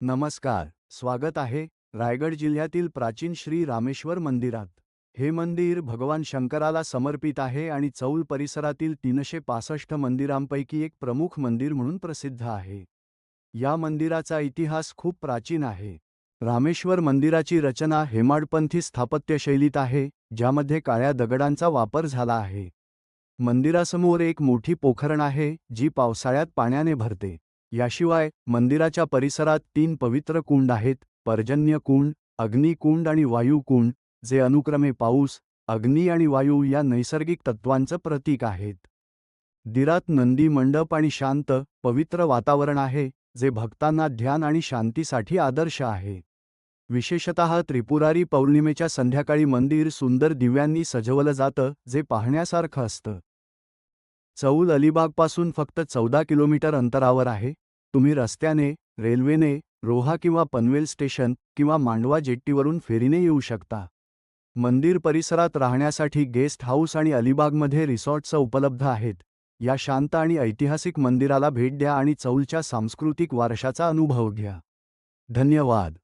नमस्कार, स्वागत आहे रायगड जिल्ह्यातील प्राचीन श्री रामेश्वर मंदिरात। हे मंदिर भगवान शंकराला समर्पित आहे आणि चौल परिसरातील 365 मंदिरांपैकी एक प्रमुख मंदिर म्हणून प्रसिद्ध आहे। या मंदिराचा इतिहास खूप प्राचीन आहे। रामेश्वर मंदिराची रचना हेमाडपंथी स्थापत्यशैलीत आहे, ज्यामध्ये काळ्या दगडांचा वापर झाला आहे। मंदिरासमोर एक मोठी पोखरण आहे, जी पावसाळ्यात पाण्याने भरते। याशिवाय मंदिराच्या परिसरात 3 पवित्र कुंड आहेत: पर्जन्य कुंड, अग्निकुंड आणि वायुकुंड, जे अनुक्रमे पाऊस, अग्नी आणि वायू या नैसर्गिक तत्वांचं प्रतीक आहेत। दिरात नंदी मंडप आणि शांत, पवित्र वातावरण आहे, जे भक्तांना ध्यान आणि शांतीसाठी आदर्श आहे। विशेषतः त्रिपुरारी पौर्णिमेच्या संध्याकाळी मंदिर सुंदर दिव्यांनी सजवलं जातं, जे पाहण्यासारखं असतं। चौल अलिबागपासून फक्त 14 किलोमीटर अंतरावर आहे। तुम्ही रस्त्याने, रेल्वेने, रोहा किंवा पनवेल स्टेशन किंवा मांडवा जेट्टीवरून फेरीने येऊ शकता। मंदिर परिसरात राहण्यासाठी गेस्ट हाऊस आणि अलिबागमध्ये रिसॉर्ट्स उपलब्ध आहेत। या शांत आणि ऐतिहासिक मंदिराला भेट द्या आणि चौलच्या सांस्कृतिक वारशाचा अनुभव घ्या। धन्यवाद।